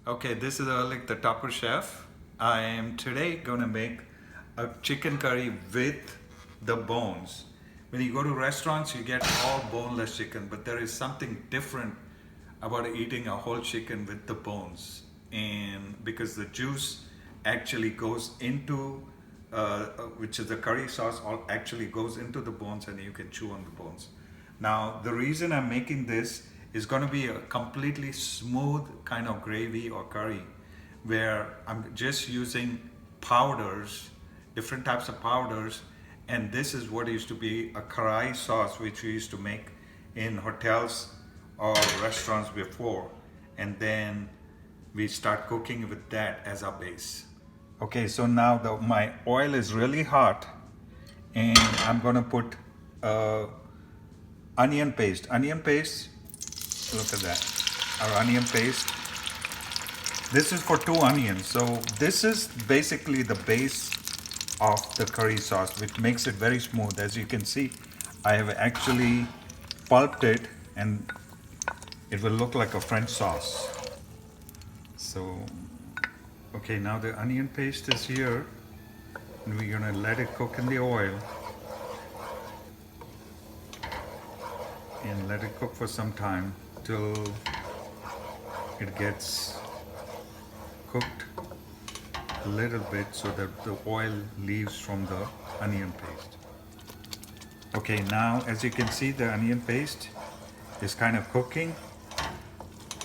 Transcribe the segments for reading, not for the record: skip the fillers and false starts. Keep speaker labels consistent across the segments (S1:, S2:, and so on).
S1: Okay, this is Erlich, the Topper Chef. I am today going to make a chicken curry with the bones. When you go to restaurants, you get all boneless chicken, but there is something different about eating a whole chicken with the bones. And because the juice actually goes into, which is the curry sauce, all actually goes into the bones and you can chew on the bones. Now, the reason I'm making this is going to be a completely smooth kind of gravy or curry where I'm just using powders, different types of powders, and this is what used to be a karai sauce which we used to make in hotels or restaurants before, and then we start cooking with that as our base. Okay, so now my oil is really hot and I'm going to put onion paste. Onion paste, look at that, our onion paste. This is for 2 onions. So this is basically the base of the curry sauce, which makes it very smooth. As you can see, I have actually pulped it and it will look like a French sauce. So, okay, now the onion paste is here and we're gonna let it cook in the oil. And let it cook for some time till it gets cooked a little bit so that the oil leaves from the onion paste. Okay, now as you can see, the onion paste is kind of cooking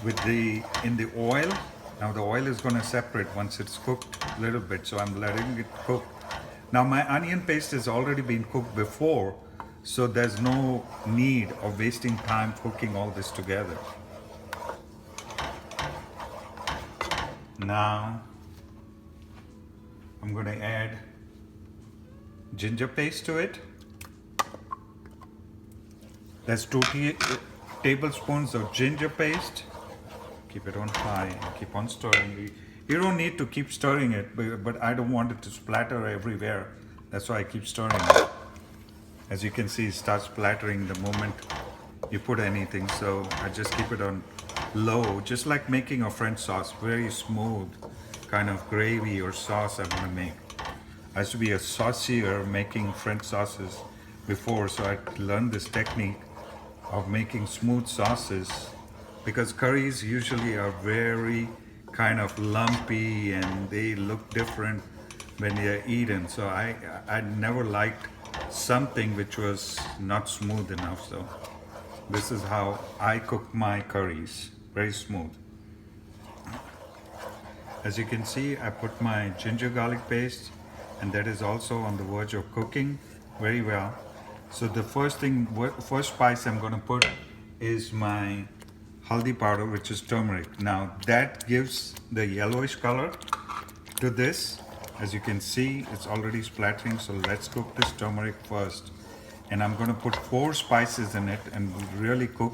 S1: with in the oil. Now the oil is going to separate once it's cooked a little bit, so I'm letting it cook. Now my onion paste has already been cooked before, so there's no need of wasting time cooking all this together. Now I'm going to add ginger paste to it. That's 2 tablespoons of ginger paste. Keep it on high and keep on stirring. You don't need to keep stirring it, but I don't want it to splatter everywhere. That's why I keep stirring it. As you can see, it starts splattering the moment you put anything, so I just keep it on low, just like making a French sauce, very smooth kind of gravy or sauce I want to make. I used to be a saucier making French sauces before, so I learned this technique of making smooth sauces, because curries usually are very kind of lumpy and they look different when they're eaten. So I never liked something which was not smooth enough. So this is how I cook my curries, very smooth. As you can see, I put my ginger garlic paste, and that is also on the verge of cooking very well. So the first spice I'm going to put is my haldi powder, which is turmeric. Now that gives the yellowish color to this. As you can see, it's already splattering, so let's cook this turmeric first. And I'm going to put 4 spices in it and really cook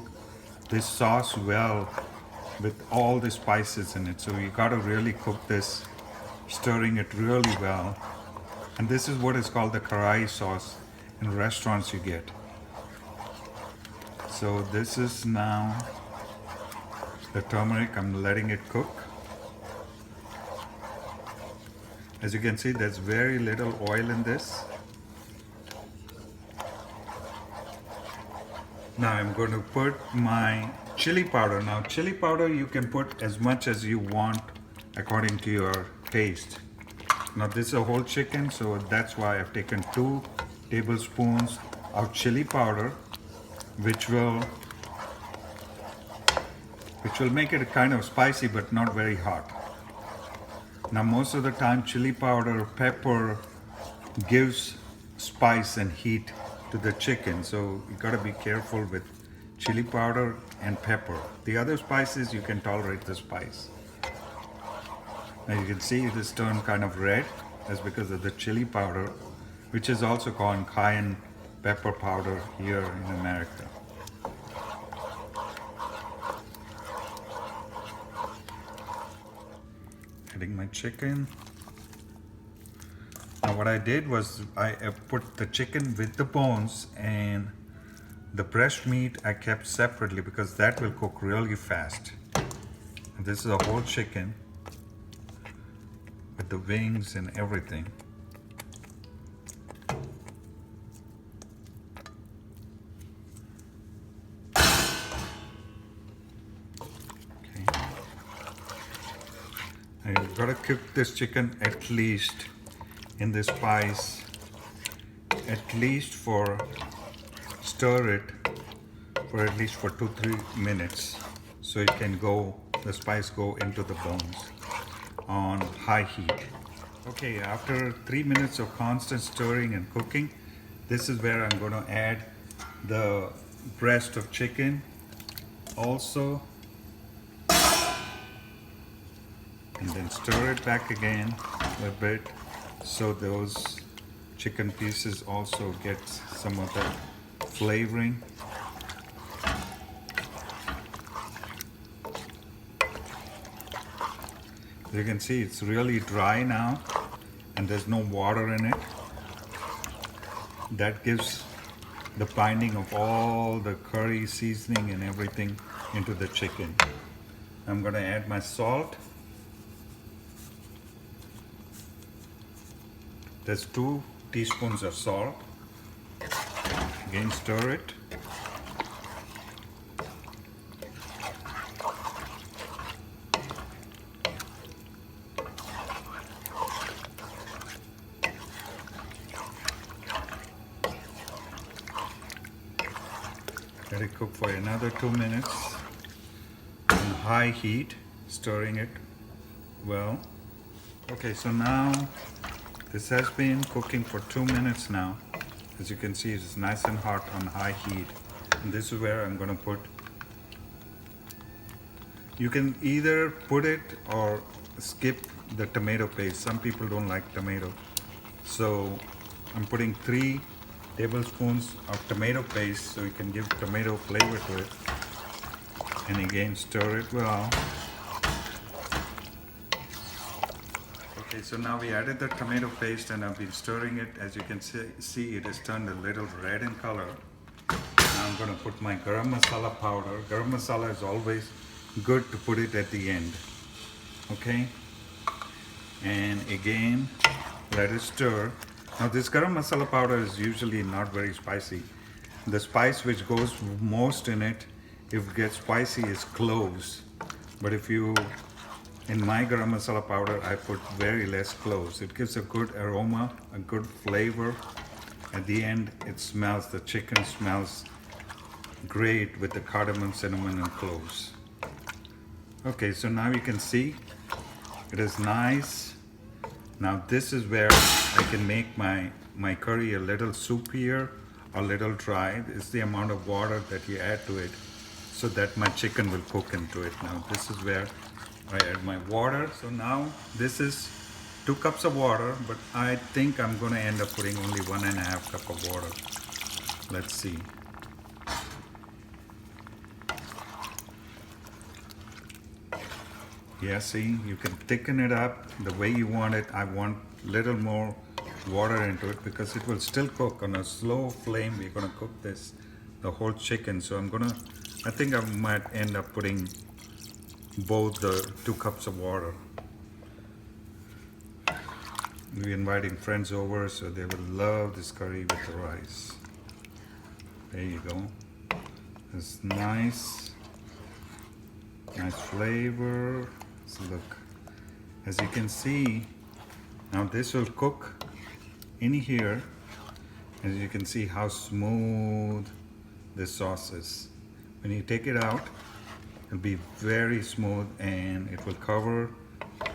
S1: this sauce well with all the spices in it. So you got to really cook this, stirring it really well. And this is what is called the karai sauce in restaurants you get. So this is now the turmeric. I'm letting it cook. As you can see, there's very little oil in this. Now I'm going to put my chili powder. Now chili powder you can put as much as you want according to your taste. Now this is a whole chicken, so that's why I've taken 2 tablespoons of chili powder, which will make it kind of spicy but not very hot. Now most of the time chili powder, pepper gives spice and heat to the chicken, so you gotta be careful with chili powder and pepper. The other spices you can tolerate the spice. Now you can see it is turned kind of red. That's because of the chili powder, which is also called cayenne pepper powder here in America. Adding my chicken. Now what I did was I put the chicken with the bones, and the breast meat I kept separately because that will cook really fast. This is a whole chicken with the wings and everything. Okay. And you've got to cook this chicken at least in the spice, at least stir it for at least 2-3 minutes, so it can the spice go into the bones on high heat. Okay, after 3 minutes of constant stirring and cooking, this is where I'm going to add the breast of chicken also, and then stir it back again a bit so those chicken pieces also get some of that flavoring. You can see it's really dry now and there's no water in it. That gives the binding of all the curry seasoning and everything into the chicken. I'm going to add my salt. There's 2 teaspoons of salt. Again, stir it. Let it cook for another 2 minutes on high heat, stirring it well. Okay, so now this has been cooking for 2 minutes now. As you can see, it's nice and hot on high heat. And this is where I'm going to put, you can either put it or skip the tomato paste. Some people don't like tomato. So I'm putting 3 tablespoons of tomato paste so you can give tomato flavor to it. And again, stir it well. Okay, so now we added the tomato paste and I've been stirring it. As you can see, it has turned a little red in color. Now I'm going to put my garam masala powder. Garam masala is always good to put it at the end. Okay? And again, let it stir. Now this garam masala powder is usually not very spicy. The spice which goes most in it, if it gets spicy, is cloves. But in my garam masala powder, I put very less cloves. It gives a good aroma, a good flavor. At the end, the chicken smells great with the cardamom, cinnamon, and cloves. Okay, so now you can see it is nice. Now this is where I can make my curry a little soupier, a little dry. It's the amount of water that you add to it so that my chicken will cook into it. Now this is where I add my water. So now this is 2 cups of water, but I think I'm going to end up putting only 1.5 cup of water. Let's see. Yeah, see, you can thicken it up the way you want it. I want a little more water into it because it will still cook on a slow flame. We're going to cook the whole chicken. So I think I might end up putting both the 2 cups of water. We're inviting friends over, so they will love this curry with the rice. There you go. It's nice flavor. So look, as you can see, now this will cook in here. As you can see how smooth this sauce is. When you take it out, it'll be very smooth and it will cover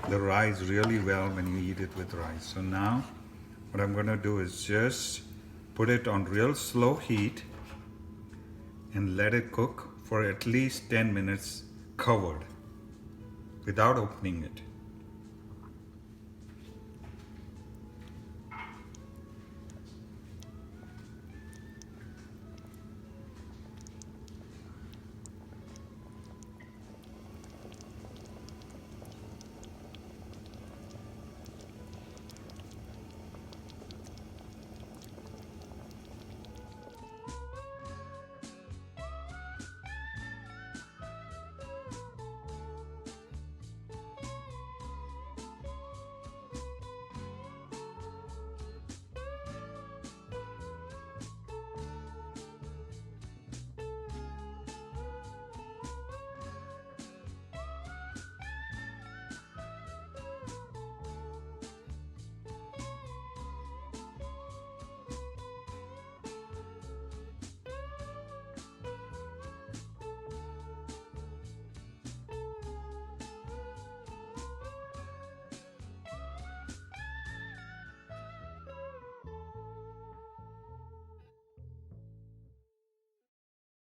S1: the rice really well when you eat it with rice. So now what I'm going to do is just put it on real slow heat and let it cook for at least 10 minutes covered without opening it.